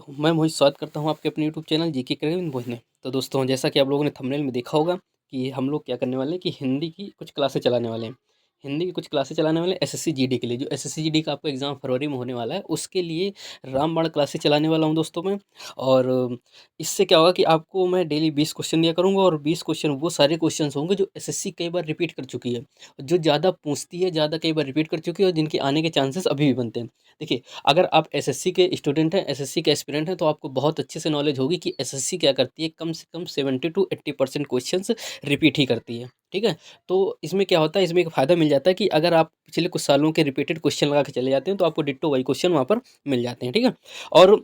दोस्तों, मैं मोहित स्वागत करता हूँ आपके अपने यूट्यूब चैनल जीके करें भोज में। तो दोस्तों, जैसा कि आप लोगों ने थंबनेल में देखा होगा कि हम लोग क्या करने वाले हैं कि हिंदी की कुछ क्लासेस चलाने वाले हैं। हिंदी की कुछ क्लासेस चलाने वाले हैं एसएससी जीडी के लिए। जो एसएससी जीडी का आपका एग्ज़ाम फरवरी में होने वाला है, उसके लिए रामबाण क्लासेस चलाने वाला हूँ दोस्तों मैं। और इससे क्या होगा कि आपको मैं डेली 20 क्वेश्चन दिया करूँगा, और 20 क्वेश्चन वो सारे क्वेश्चंस होंगे जो एसएससी कई बार रिपीट कर चुकी है, जो ज़्यादा पूछती है, ज़्यादा कई बार रिपीट कर चुकी है, और जिनके आने के चांसेस अभी भी बनते हैं। देखिए, अगर आप एसएससी के स्टूडेंट हैं, एसएससी के एस्पिरेंट हैं, तो आपको बहुत अच्छे से नॉलेज होगी कि एसएससी क्या करती है। कम से कम 70 टू 80% क्वेश्चंस रिपीट ही करती है, ठीक है? तो इसमें क्या होता है, इसमें एक फ़ायदा मिल जाता है कि अगर आप पिछले कुछ सालों के रिपीटेड क्वेश्चन लगा के चले जाते हैं, तो आपको डिट्टो वही क्वेश्चन वहाँ पर मिल जाते हैं, ठीक है? और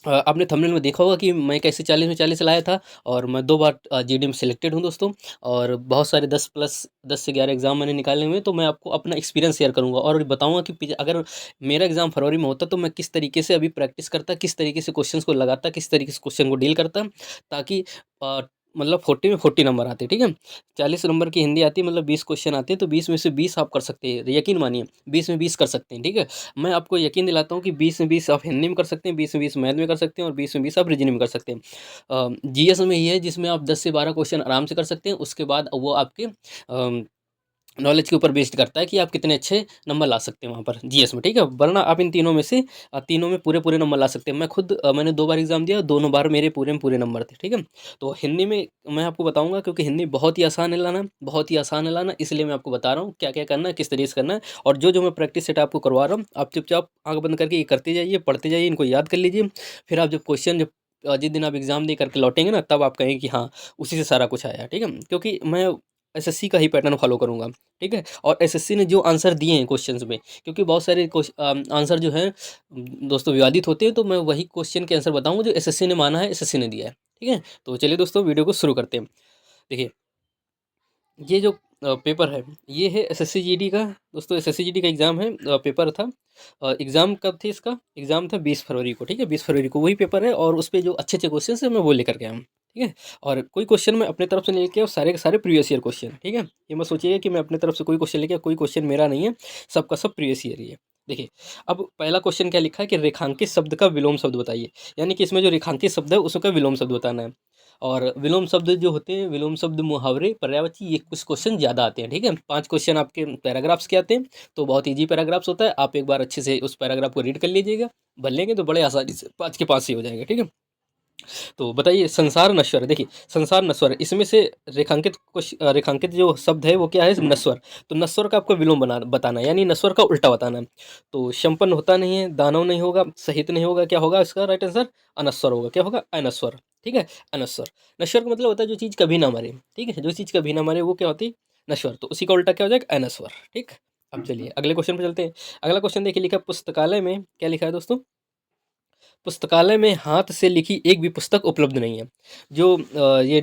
आपने थंबनेल में देखा होगा कि मैं कैसे 40 में 40 लाया था, और मैं 2 बार जीडी में सिलेक्टेड हूँ दोस्तों। और बहुत सारे 10 से 11 एग्ज़ाम मैंने निकाले हुए हैं, तो मैं आपको अपना एक्सपीरियंस शेयर करूँगा और बताऊँगा कि अगर मेरा एग्ज़ाम फरवरी में होता तो मैं किस तरीके से अभी प्रैक्टिस करता, किस तरीके से क्वेश्चंस को लगाता, किस तरीके से क्वेश्चन को डील करता, ताकि अ, मतलब 40 में 40 नंबर आते, ठीक है? 40 नंबर की हिंदी आती है, मतलब 20 क्वेश्चन आते हैं, तो 20 में से 20 आप कर सकते हैं, यकीन मानिए 20 में 20 कर सकते हैं, ठीक है? मैं आपको यकीन दिलाता हूँ कि 20 में 20 आप हिंदी में कर सकते हैं, 20 में 20 मैथ में कर सकते हैं, और 20 में 20 आप रीजनिंग में कर सकते हैं। जीएस में ये है जिसमें आप 10 से 12 क्वेश्चन आराम से कर सकते हैं, उसके बाद वो आपके नॉलेज के ऊपर बेस्ड करता है कि आप कितने अच्छे नंबर ला सकते हैं वहाँ पर जीएस में, ठीक है? वरना आप इन तीनों में से तीनों में पूरे-पूरे नंबर ला सकते हैं। मैं खुद मैंने 2 बार एग्ज़ाम दिया, दोनों बार मेरे पूरे में पूरे नंबर थे, ठीक है? तो हिंदी में मैं आपको बताऊँगा, क्योंकि हिंदी बहुत ही आसान है लाना, बहुत ही आसान है लाना, इसलिए मैं आपको बता रहा हूँ क्या-क्या करना है, किस तरीके से करना है। और जो-जो मैं प्रैक्टिस सेट आपको करवा रहा हूँ, आप चुपचाप आँख बंद करके ये करते जाइए, पढ़ते जाइए, इनको याद कर लीजिए। फिर आप जब जिस दिन आप एग्ज़ाम दे करके लौटेंगे ना, तब आप कहेंगे कि हाँ, उसी से सारा कुछ आया है, ठीक है? क्योंकि मैं एसएससी का ही पैटर्न फ़ॉलो करूँगा, ठीक है? और एसएससी ने जो आंसर दिए हैं क्वेश्चंस में, क्योंकि बहुत सारे आंसर जो हैं दोस्तों विवादित होते हैं, तो मैं वही क्वेश्चन के आंसर बताऊँगा जो एसएससी ने माना है, एसएससी ने दिया है, ठीक है? तो चलिए दोस्तों, वीडियो को शुरू करते हैं। देखिए, ये जो पेपर है, ये है एसएससी जीडी का। दोस्तों, एसएससी जीडी का एग्ज़ाम है, पेपर था। एग्ज़ाम कब थी इसका? एग्ज़ाम था 20 फरवरी को, ठीक है? 20 फरवरी को वही पेपर है, और उसपे जो अच्छे-अच्छे क्वेश्चन्स हैं मैं वो लेकर के आया हूँ, ठीक है? और कोई क्वेश्चन मैं अपनी तरफ से नहीं लेके आया हूँ, सारे के सारे प्रीवियस ईयर क्वेश्चन, ठीक है? ये मत सोचिएगा कि मैं अपनी तरफ से कोई क्वेश्चन लेके आया, कोई क्वेश्चन मेरा नहीं है, सबका सब प्रीवियस ईयर ही है। देखिए, अब पहला क्वेश्चन क्या लिखा है कि रेखांकित शब्द का विलोम शब्द बताइए। यानी कि इसमें जो रेखांकित शब्द है, उसका विलोम शब्द बताना है। और विलोम शब्द जो होते हैं, विलोम शब्द, मुहावरे, पर्यायवाची, ये कुछ क्वेश्चन ज़्यादा आते हैं, ठीक है? 5 क्वेश्चन आपके पैराग्राफ्स के आते हैं, तो बहुत ईज़ी पैराग्राफ्स होता है। आप एक बार अच्छे से उस पैराग्राफ को रीड कर लीजिएगा, भर लेंगे तो बड़े आसानी से 5 के 5 ही हो जाएँगे, ठीक है? तो बताइए, संसार नश्वर है। देखिए, संसार नश्वर है, इसमें से रेखांकित जो शब्द है वो क्या है? नश्वर। तो नश्वर का आपको विलोम बताना है, यानी नश्वर का उल्टा बताना है। तो संपन्न होता नहीं है, दानव नहीं होगा, सहित नहीं होगा, क्या होगा इसका राइट आंसर? अनश्वर होगा। क्या होगा? अनश्वर, ठीक है? अनश्वर। नश्वर का मतलब होता है जो चीज़ कभी ना मरे, ठीक है? जो चीज़ कभी ना मरे वो क्या होती है? नश्वर। तो उसी का उल्टा क्या हो जाएगा? अनश्वर, ठीक? अब चलिए अगले क्वेश्चन पे चलते हैं। अगला क्वेश्चन देखिए, लिखा है पुस्तकालय में, क्या लिखा है दोस्तों? पुस्तकालय में हाथ से लिखी एक भी पुस्तक उपलब्ध नहीं है। ये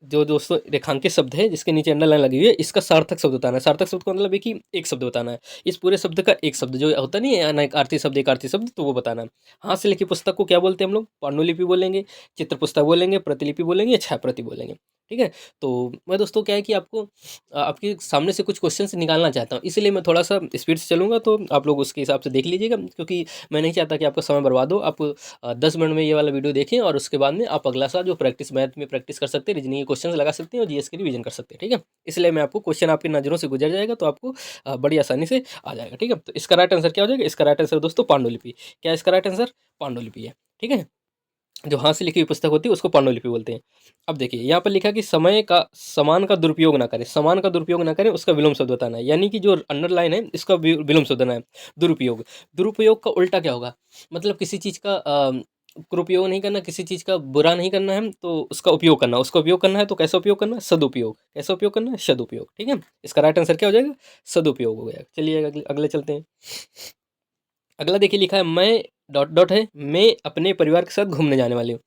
जो दोस्तों रेखांकित शब्द है, जिसके नीचे अंडरलाइन लगी हुई है, इसका सार्थक शब्द बताना है। सार्थक शब्द का मतलब है कि एक शब्द बताना है। इस पूरे शब्द का एक शब्द जो होता नहीं है, अनैकार्थी शब्द, एकार्थी शब्द, तो वो बताना है। हाथ से लिखी पुस्तक को क्या बोलते हैं हम लोग? पांडुलिपि बोलेंगे, चित्र पुस्तक बोलेंगे, प्रतिलिपि बोलेंगे, या छायाप्रति बोलेंगे, ठीक है? तो मैं दोस्तों क्या है कि आपको आपके सामने से कुछ क्वेश्चंस निकालना चाहता हूँ, इसलिए मैं थोड़ा-सा स्पीड से चलूँगा, तो आप लोग उसके हिसाब से देख लीजिएगा, क्योंकि मैं नहीं चाहता कि आपका समय बर्बाद हो। आप 10 मिनट में ये वाला वीडियो देखें, और उसके बाद में आप अगला सा जो प्रैक्टिस, मैथ में प्रैक्टिस कर सकते हैं, रीजनिंग के क्वेश्चंस लगा सकते हैं, और जीएस के रिवीजन कर सकते हैं, ठीक है? इसलिए मैं आपको क्वेश्चन आपकी नज़रों से गुजर जाएगा, तो आपको बड़ी आसानी से आ जाएगा, ठीक है? तो इसका राइट आंसर क्या हो जाएगा? इसका राइट आंसर दोस्तों पांडुलिपि। क्या है इसका राइट आंसर? पांडुलिपि है, ठीक है? जो हाथ से लिखी हुई पुस्तक होती है उसको पांडुलिपि बोलते हैं। अब देखिए, यहाँ पर लिखा है कि समय का समान का दुरुपयोग ना करें, समान का दुरुपयोग ना करें, उसका विलोम शब्द बताना है। यानी कि जो अंडरलाइन है, इसका विलोम शब्द देना है। दुरुपयोग, दुरुपयोग का उल्टा क्या होगा? मतलब किसी चीज़ का कुरुपयोग नहीं करना, किसी चीज़ का बुरा नहीं करना है, तो उसका उपयोग करना, उसका उपयोग करना है, तो कैसा उपयोग करना है? सदुपयोग। कैसा उपयोग करना है? सदुपयोग, ठीक है? इसका राइट आंसर क्या हो जाएगा? सदुपयोग हो गया। चलिए अगले चलते हैं। अगला देखिए, लिखा है मैं डॉट डॉट है, मैं अपने परिवार के साथ घूमने जाने वाली हूँ।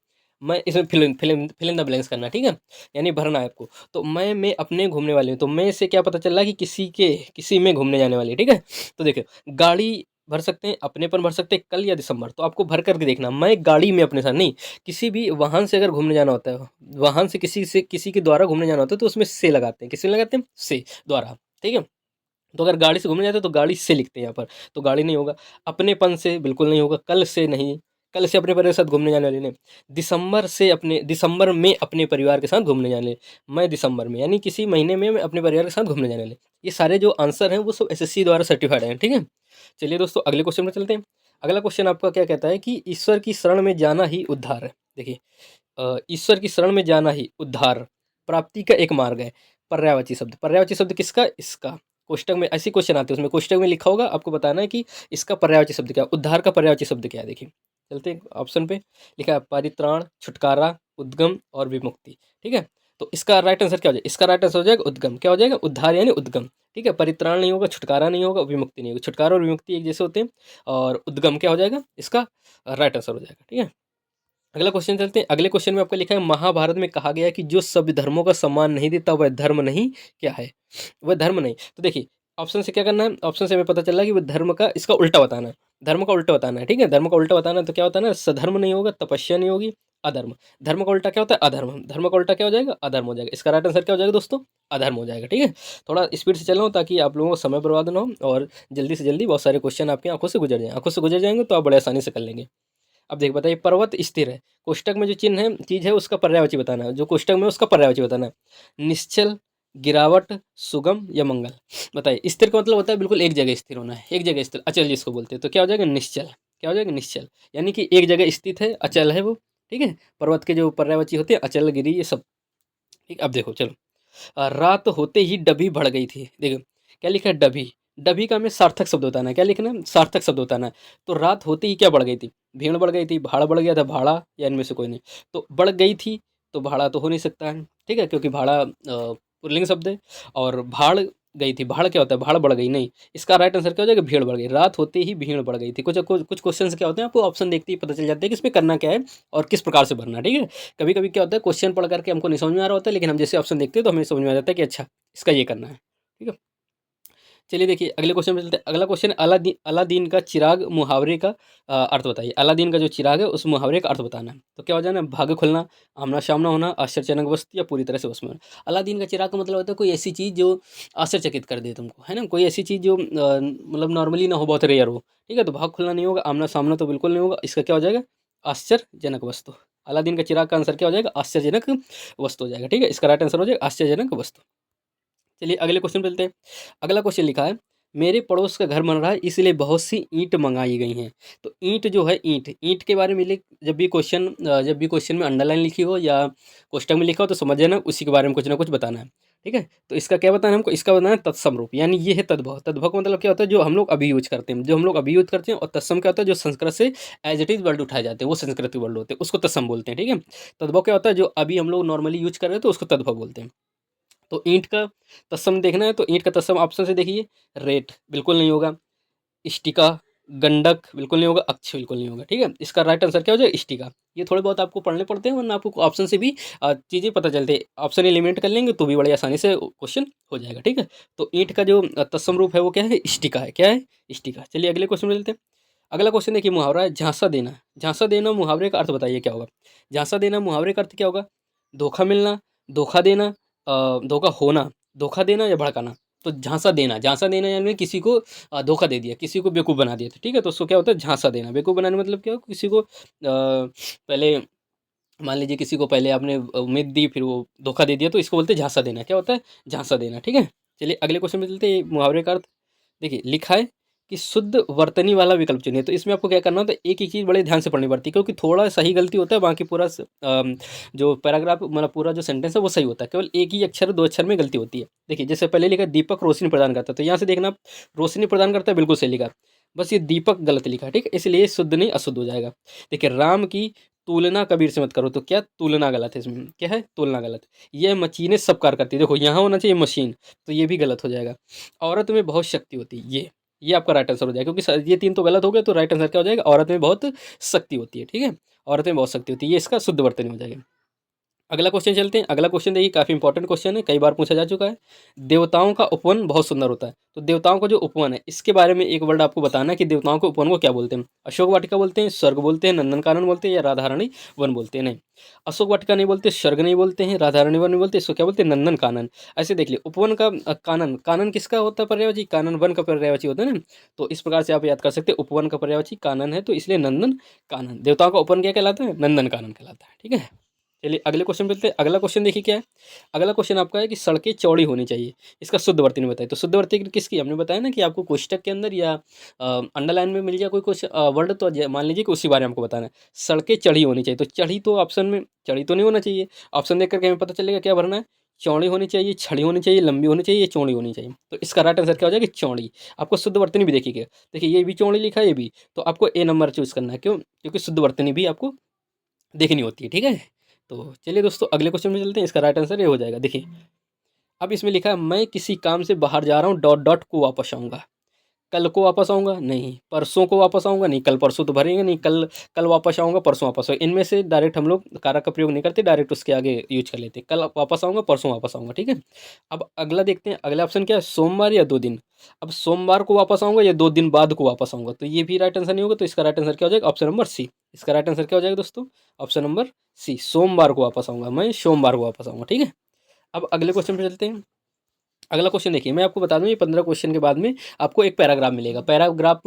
मैं इसमें फिल इन द ब्लैंक्स करना है, ठीक है? यानी भरना है आपको। तो मैं अपने घूमने वाली हूँ, तो मैं से क्या पता चल रहा है कि किसी में घूमने जाने वाली है, ठीक है? तो देखिए, गाड़ी भर सकते हैं, अपने पर भर सकते हैं, कल या दिसंबर। तो आपको भर करके देखना, मैं गाड़ी में अपने साथ नहीं, किसी भी वाहन से अगर घूमने जाना होता है, वाहन से किसी के द्वारा घूमने जाना होता है, तो उसमें से लगाते हैं। किसमें लगाते हैं? से द्वारा, ठीक है? तो अगर गाड़ी से घूमने जाते हैं तो गाड़ी से लिखते हैं यहाँ पर, तो गाड़ी नहीं होगा। अपनेपन से बिल्कुल नहीं होगा, कल से नहीं, कल से अपने परिवार के साथ घूमने जाने वाली नहीं, दिसंबर में अपने परिवार के साथ घूमने जाने वाले, मैं दिसंबर में यानी किसी महीने में मैं अपने परिवार के साथ घूमने जाने वाले। ये सारे जो आंसर हैं वो सब एसएससी द्वारा सर्टिफाइड हैं, ठीक है। चलिए दोस्तों अगले क्वेश्चन में चलते हैं। अगला क्वेश्चन आपका क्या कहता है कि ईश्वर की शरण में जाना ही उद्धार है। देखिए ईश्वर की शरण में जाना ही उद्धार प्राप्ति का एक मार्ग है। पर्यायवाची शब्द किसका? इसका। कोष्टक में ऐसे क्वेश्चन आते हैं, उसमें कोष्टक में लिखा होगा, आपको बताना है कि इसका पर्यायवाची शब्द क्या है, उद्धार का पर्यायवाची शब्द क्या है। देखिए चलते हैं ऑप्शन पे, लिखा है परित्राण, छुटकारा, उद्गम और विमुक्ति, ठीक है। तो इसका राइट आंसर क्या हो जाएगा? इसका राइट आंसर हो जाएगा उद्गम। क्या हो जाएगा? उद्धार यानी उद्गम, ठीक है। परित्राण नहीं होगा, छुटकारा नहीं होगा, विमुक्ति नहीं होगी। छुटकारा और विमुक्ति एक जैसे होते हैं, और उद्गम क्या हो जाएगा? इसका राइट आंसर हो जाएगा, ठीक है। अगला क्वेश्चन चलते हैं। अगले क्वेश्चन में आपका लिखा है महाभारत में कहा गया है कि जो सभी धर्मों का सम्मान नहीं देता वह धर्म नहीं, क्या है? वह धर्म नहीं। तो देखिए ऑप्शन से क्या करना है, ऑप्शन से हमें पता चला कि वह धर्म का इसका उल्टा बताना है, धर्म का उल्टा बताना है, ठीक है। धर्म का उल्टा बताना है तो क्या होता है ना, सधर्म नहीं होगा, तपस्या नहीं होगी, अधर्म। धर्म का उल्टा क्या होता है? अधर्म। धर्म का उल्टा क्या हो जाएगा? अधर्म हो जाएगा। इसका राइट आंसर क्या हो जाएगा दोस्तों? अधर्म हो जाएगा, ठीक है। थोड़ा स्पीड से चल रहा हूँ ताकि आप लोगों को समय बर्बाद ना हो और जल्दी से जल्दी बहुत सारे क्वेश्चन आपकी आंखों से गुजर जाएं। आंखों से गुजर जाएंगे तो आप बड़े आसानी से कर लेंगे। अब देखिए बताइए, पर्वत स्थिर है, कोष्टक में जो चिन्ह है चीज़ है उसका पर्यायवाची बताना है, जो कोष्टक में उसका पर्यायवाची बताना है। निश्चल, गिरावट, सुगम या मंगल। बताइए स्थिर का मतलब होता है बिल्कुल एक जगह स्थिर होना है, एक जगह स्थिर, अचल जिसको बोलते हैं। तो क्या हो जाएगा? निश्चल। क्या हो जाएगा? निश्चल, यानी कि एक जगह स्थित है, अचल है वो, ठीक है। पर्वत के जो पर्यायवाची होते हैं अचल, गिरी, ये सब, ठीक। अब देखो चलो, रात होते ही डभी बढ़ गई थी। देखो क्या लिखा है? डभी। डभी का हमें सार्थक शब्द बताना है। क्या लिखना है? सार्थक शब्द बताना है। तो रात होते ही क्या बढ़ गई थी? भीड़ बढ़ गई थी, भाड़ बढ़ गया था, भाड़ा या इनमें से कोई नहीं। तो बढ़ गई थी तो भाड़ा तो हो नहीं सकता है, ठीक है, क्योंकि भाड़ा पुल्लिंग शब्द है। और भाड़ गई थी, भाड़ क्या होता है? भाड़ बढ़ गई नहीं। इसका राइट आंसर क्या हो जाएगा? भीड़ बढ़ गई। रात होते ही भीड़ बढ़ गई थी। कुछ कुछ कुछ क्वेश्चन क्या होते हैं, आपको ऑप्शन देखते ही पता चल जाता है कि इसमें करना क्या है और किस प्रकार से भरना है, ठीक है। कभी कभी क्या होता है, क्वेश्चन पढ़ करके हमको नहीं समझ में आ रहा होता है, लेकिन हम जैसे ऑप्शन देखते हैं तो हमें समझ में आ जाता है कि अच्छा इसका ये करना है, ठीक है। चलिए देखिए अगले क्वेश्चन में चलते हैं। अगला क्वेश्चन, अलादीन का चिराग मुहावरे का अर्थ बताइए। अलादीन का जो चिराग है उस मुहावरे का अर्थ बताना है। तो क्या हो जाना? भाग्य खुलना, आमना सामना होना, आश्चर्यजनक वस्तु या पूरी तरह से वश में होना। अलादीन का चिराग का मतलब होता है कोई ऐसी चीज़ जो आश्चर्यचकित कर दे तुमको, है ना, कोई ऐसी चीज़ जो मतलब नॉर्मली ना हो, बहुत रेयर हो, ठीक है। तो भाग खुलना नहीं होगा, आमना सामना तो बिल्कुल नहीं होगा। इसका क्या हो जाएगा? आश्चर्यजनक वस्तु। अलादीन का चिराग का आंसर क्या हो जाएगा? आश्चर्यजनक वस्तु हो जाएगा, ठीक है। इसका राइट आंसर हो जाएगा आश्चर्यजनक वस्तु। चलिए अगले क्वेश्चन पे चलते हैं। अगला क्वेश्चन लिखा है, मेरे पड़ोस का घर बन रहा है इसलिए बहुत सी ईंट मंगाई गई हैं। तो ईंट जो है, ईंट ईंट के बारे में लिख, जब भी क्वेश्चन में अंडरलाइन लिखी हो या कोष्टक में लिखा हो तो समझ जाना उसी के बारे में कुछ ना कुछ बताना है, ठीक है। तो इसका क्या बताना है हमको? इसका बताना है तत्सम रूप, यानी ये है तद्भव। तद्भव का मतलब क्या होता है? जो हम लोग अभी यूज करते हैं, जो हम लोग अभी यूज करते हैं। और तत्सम क्या होता है? जो संस्कृत से एज इट इज वर्ड उठाए जाते हैं, वो संस्कृत के वर्ड होते हैं, उसको तत्सम बोलते हैं, ठीक है। तद्भव क्या होता है? जो अभी हम लोग नॉर्मली यूज कर रहे हैं तो उसको तद्भव बोलते हैं। तो ईंट का तत्सम देखना है तो ईंट का तत्सम ऑप्शन से देखिए, रेत बिल्कुल नहीं होगा, इष्टिका, गंडक बिल्कुल नहीं होगा, अक्ष बिल्कुल नहीं होगा, ठीक है। इसका राइट आंसर क्या हो जाएगा? इष्टिका। ये थोड़े बहुत आपको पढ़ने पड़ते हैं, वरना आपको ऑप्शन से भी चीज़ें पता चलती है। ऑप्शन एलिमिनेट कर लेंगे तो भी बड़ी आसानी से क्वेश्चन हो जाएगा, ठीक है। तो ईंट का जो तत्सम रूप है वो क्या है? इष्टिका है। क्या है? इष्टिका। चलिए अगले क्वेश्चन में चलते हैं। अगला क्वेश्चन देखिए, मुहावरा है झांसा देना। झांसा देना मुहावरे का अर्थ बताइए क्या होगा? झांसा देना मुहावरे का अर्थ क्या होगा? धोखा मिलना, धोखा देना, धोखा होना, धोखा देना या भड़काना। तो झांसा देना यानी किसी को धोखा दे दिया, किसी को बेवकूफ़ बना दिया था, ठीक है। तो उसको क्या होता है? झांसा देना। बेवकूफ़ बनाने मतलब क्या हो? किसी को पहले मान लीजिए किसी को पहले आपने उम्मीद दी, फिर वो धोखा दे दिया, तो इसको बोलते हैं झांसा देना। क्या होता है? झांसा देना, ठीक है। चलिए अगले क्वेश्चन में चलते हैं। मुहावरे का अर्थ देखिए, लिखा है कि शुद्ध वर्तनी वाला विकल्प चुनिए। तो इसमें आपको क्या करना होता है? एक ही चीज़ बड़े ध्यान से पढ़नी पड़ती है, क्योंकि थोड़ा सही गलती होता है, बाकी पूरा जो पैराग्राफ मतलब पूरा जो सेंटेंस है वो सही होता है, केवल एक ही अक्षर, दो अक्षर में गलती होती है। देखिए जैसे पहले लिखा दीपक रोशनी प्रदान करता है, तो यहाँ से देखना आप, रोशनी प्रदान करता है बिल्कुल सही लिखा, बस ये दीपक गलत लिखा है, ठीक है, इसलिए शुद्ध नहीं अशुद्ध हो जाएगा। देखिए राम की तुलना कबीर से मत करो, तो क्या तुलना गलत है, इसमें क्या है? तुलना गलत। ये मशीनें सब कार्य करती है, देखो यहाँ होना चाहिए मशीन, तो ये भी गलत हो जाएगा। औरत में बहुत शक्ति होती है, ये आपका राइट आंसर हो जाएगा, क्योंकि ये तीन तो गलत हो गए, तो राइट आंसर क्या हो जाएगा? औरत में बहुत शक्ति होती है, ठीक है, औरत में बहुत शक्ति होती है, ये इसका शुद्ध वर्तनी हो जाएगा। अगला क्वेश्चन चलते हैं। अगला क्वेश्चन देखिए काफ़ी इंपॉर्टेंट क्वेश्चन है, कई बार पूछा जा चुका है। देवताओं का उपवन बहुत सुंदर होता है। तो देवताओं का जो उपवन है इसके बारे में एक वर्ड आपको बताना है कि देवताओं के उपवन को क्या बोलते हैं। अशोक वाटिका बोलते हैं, स्वर्ग बोलते हैं, नंदनकानन बोलते हैं या राधारानी वन बोलते हैं। नहीं, अशोक वाटिका नहीं बोलते, स्वर्ग नहीं बोलते हैं, राधारानी वन नहीं बोलते, इसको क्या बोलते हैं, नंदन कानन। ऐसे देख लिया उपवन का कानन, कानन किसका होता है पर्यायवाची, कानन वन का पर्यायवाची होता है ना। तो इस प्रकार से आप याद कर सकते हैं, उपवन का पर्यायवाची कानन है तो इसलिए नंदन कानन। देवताओं का उपवन क्या कहलाता है, नंदन कानन कहलाता है। ठीक है, चलिए अगले क्वेश्चन पे चलते हैं। अगला क्वेश्चन देखिए क्या है। अगला क्वेश्चन आपका है कि सड़कें चौड़ी होनी चाहिए, इसका शुद्ध वर्तनी बताइए। तो शुद्ध वर्तनी किसकी, हमने बताया ना कि आपको कोष्टक के अंदर या अंडरलाइन में मिल जाए कोई कुछ वर्ड, तो मान लीजिए कि उसी बारे में हमको बताना है। सड़कें चढ़ी होनी चाहिए, तो चढ़ी तो ऑप्शन में चढ़ी तो नहीं होना चाहिए, ऑप्शन देख करके हमें पता चलेगा क्या भरना है। चौड़ी होनी चाहिए, छड़ी होनी चाहिए, लंबी होनी चाहिए, चौड़ी होनी चाहिए। तो इसका राइट आंसर क्या हो जाएगा, चौड़ी। आपको शुद्ध वर्तनी भी देखिएगा, देखिए ये भी चौड़ी लिखा है ये भी, तो आपको ए नंबर चूज करना है। क्यों, क्योंकि शुद्ध वर्तनी भी आपको देखनी होती है। ठीक है, तो चलिए दोस्तों अगले क्वेश्चन में चलते हैं। इसका राइट आंसर ये हो जाएगा। देखिए अब इसमें लिखा है मैं किसी काम से बाहर जा रहा हूँ डॉट डॉट को वापस आऊँगा। कल को वापस आऊँगा नहीं, परसों को वापस आऊँगा नहीं, कल परसों तो भरेंगे नहीं, कल कल वापस आऊँगा, परसों वापस आऊँगा। इनमें से डायरेक्ट हम लोग कारक का प्रयोग नहीं करते, डायरेक्ट उसके आगे यूज कर लेते हैं। कल वापस आऊँगा, परसों वापस आऊँगा। ठीक है, अब अगला देखते हैं। अगला ऑप्शन क्या है, सोमवार या 2 दिन। अब सोमवार को वापस आऊँगा या 2 दिन बाद को वापस आऊँगा, तो ये भी राइट आंसर नहीं होगा। तो इसका राइट आंसर क्या हो जाएगा, ऑप्शन नंबर सी। इसका राइट आंसर क्या हो जाएगा दोस्तों, ऑप्शन नंबर सी, सोमवार को वापस आऊँगा, मैं सोमवार को वापस आऊँगा। ठीक है, अब अगले क्वेश्चन पे चलते हैं। अगला क्वेश्चन देखिए, मैं आपको बता दूं ये 15 क्वेश्चन के बाद में आपको एक पैराग्राफ मिलेगा। पैराग्राफ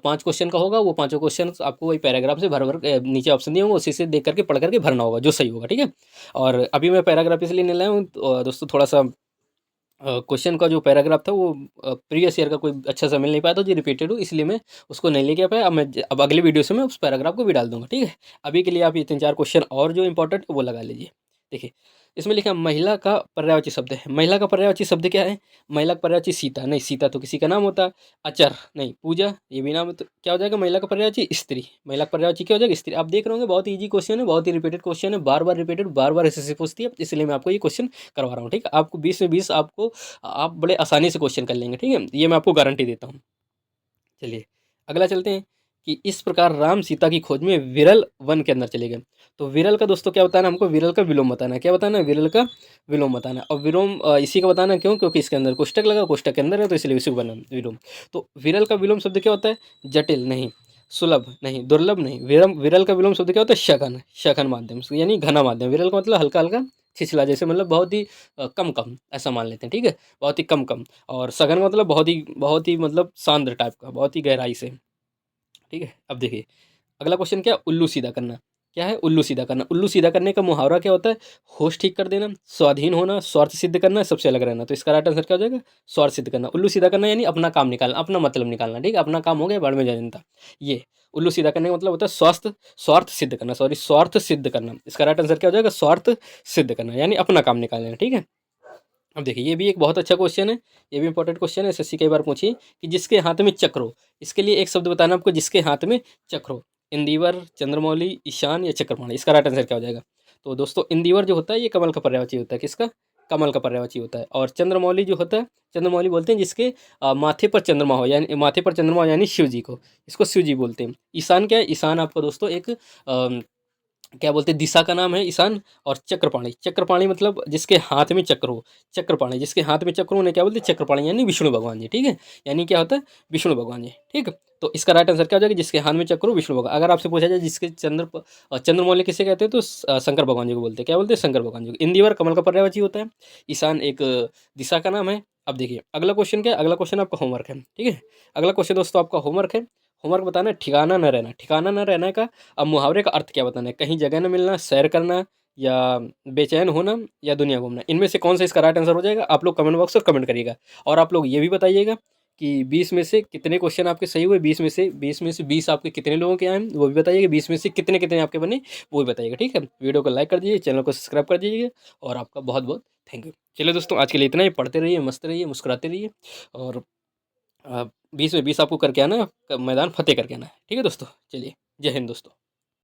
5 क्वेश्चन का होगा, वो पाँचों क्वेश्चन आपको वही पैराग्राफ से भर भर नीचे ऑप्शन दिए होंगे, उसी से देख करके पढ़ करके भरना होगा जो सही होगा। ठीक है, और अभी मैं पैराग्राफ इसलिए नहीं लाया हूँ दोस्तों, थोड़ा सा क्वेश्चन का जो पैराग्राफ था वो प्रीवियस ईयर का कोई अच्छा सा मिल नहीं पाया था जो रिपीटेड हो, इसलिए मैं उसको नहीं लेके आ पाया। अब अगले वीडियो से मैं उस पैराग्राफ को भी डाल दूंगा। ठीक है, अभी के लिए आप ये 3-4 क्वेश्चन और जो इंपॉर्टेंट है वो लगा लीजिए। देखिए इसमें लिखा है महिला का पर्यायवाची शब्द है। महिला का पर्यायवाची शब्द क्या है, महिला का पर्यायवाची सीता नहीं, सीता तो किसी का नाम होता है। अचर नहीं, पूजा ये भी नाम है, तो क्या हो जाएगा महिला का पर्यायवाची स्त्री। महिला का पर्यायवाची क्या हो जाएगा, स्त्री। आप देख रहे होंगे बहुत ईजी क्वेश्चन है, बहुत ही रिपीटेड क्वेश्चन है, बार बार रिपीटेड, बार बार एसएससी पूछती है, इसलिए मैं आपको ये क्वेश्चन करवा रहा हूँ। ठीक है, आपको 20 में 20 आपको आप बड़े आसानी से क्वेश्चन कर लेंगे। ठीक है, ये मैं आपको गारंटी देता हूँ। चलिए अगला चलते हैं कि इस प्रकार राम सीता की खोज में विरल वन के अंदर चले गए। तो विरल का दोस्तों क्या बताना है हमको, विरल का विलोम बताना है। क्या बताना है, विरल का विलोम बताना है। और विलोम इसी का बताना है, क्यों, क्योंकि इसके अंदर कोष्टक लगा, कोष्टक के अंदर है, तो इसलिए इसी को बना विलोम। तो विरल का विलोम शब्द क्या होता है, जटिल नहीं, सुलभ नहीं, दुर्लभ नहीं। विरल का विलोम शब्द क्या होता है, शघन, शघन माध्यम यानी घना माध्यम। विरल का मतलब हल्का हल्का, छिछला, जैसे मतलब बहुत ही कम कम, ऐसा मान लेते हैं। ठीक है, बहुत ही कम कम। और सघन मतलब बहुत ही मतलब सांद्र टाइप का, बहुत ही गहराई से। ठीक है, अब देखिए अगला क्वेश्चन क्या है, उल्लू सीधा करना। क्या है, उल्लू सीधा करना। उल्लू सीधा करने का मुहावरा क्या होता है, होश ठीक कर देना, स्वाधीन होना, स्वार्थ सिद्ध करना, सबसे अलग रहना। तो इसका राइट आंसर क्या हो जाएगा, स्वार्थ सिद्ध करना। उल्लू सीधा करना यानी अपना काम निकालना, अपना मतलब निकालना। ठीक है, अपना काम हो गया, बाढ़ में जा जनता। ये उल्लू सीधा करने का मतलब होता है स्वार्थ सिद्ध करना, सॉरी स्वार्थ सिद्ध करना। इसका राइट आंसर क्या हो जाएगा, स्वार्थ सिद्ध करना यानी अपना काम निकालना। ठीक है, अब देखिए ये भी एक बहुत अच्छा क्वेश्चन है, ये भी इंपॉर्टेंट क्वेश्चन है, एसएससी कई बार पूछी कि जिसके हाथ में चक्र हो। इसके लिए एक शब्द बताना आपको, जिसके हाथ में चक्र हो। इंदिवर, चंद्रमौली, ईशान या चक्रपाणी। इसका राइट आंसर क्या हो जाएगा, तो दोस्तों इंदिवर जो होता है ये कमल का पर्यायवाची होता है। किसका, कमल का पर्यायवाची होता है। और चंद्रमौली जो होता है, चंद्रमौली बोलते हैं जिसके माथे पर चंद्रमा हो, यानी माथे पर चंद्रमा हो यानी शिव जी को, इसको शिव जी बोलते हैं। ईशान क्या है, ईशान आपको दोस्तों एक क्या बोलते हैं, दिशा का नाम है ईशान। और चक्रपाणी, चक्रपाणी मतलब जिसके हाथ में चक्र हो। चक्रपाणी जिसके हाथ में चक्र हो उन्हें क्या बोलते हैं, चक्रपाणी यानी विष्णु भगवान जी। ठीक है, यानी क्या होता है, विष्णु भगवान जी। ठीक है, तो इसका राइट आंसर क्या हो जाएगा, जिसके हाथ में चक्र हो विष्णु भगवान। अगर आपसे पूछा जाए जिसके चंद्रमौली किसे कहते हैं, तो शंकर भगवान जी को बोलते हैं। क्या बोलते हैं, शंकर भगवान जी को। इंदिवर कमल का पर्यायवाची होता है, ईशान एक दिशा का नाम है। अब देखिए अगला क्वेश्चन क्या है, अगला क्वेश्चन आपका होमवर्क है। ठीक है, अगला क्वेश्चन दोस्तों आपका होमवर्क है। होमवर्क बताना है ठिकाना न रहना। ठिकाना न रहना का अब मुहावरे का अर्थ क्या बताना है, कहीं जगह न मिलना, सैर करना, या बेचैन होना, या दुनिया घूमना। इनमें से कौन सा इसका राइट आंसर हो जाएगा, आप लोग कमेंट बॉक्स में कमेंट करिएगा। और आप लोग ये भी बताइएगा कि 20 में से कितने क्वेश्चन आपके सही हुए, 20 में से 20 आपके कितने लोगों के आए वो भी बताइएगा, 20 में से कितने कितने आपके बने वो भी बताइएगा। ठीक है, वीडियो को लाइक कर दीजिए, चैनल को सब्सक्राइब कर दीजिएगा, और आपका बहुत बहुत थैंक यू। चलिए दोस्तों आज के लिए इतना ही, पढ़ते रहिए, मस्त रहिए, मुस्कुराते रहिए, और 20 में 20 आपको करके आना है, मैदान फतेह करके आना है। ठीक है दोस्तों, चलिए जय हिंद दोस्तों।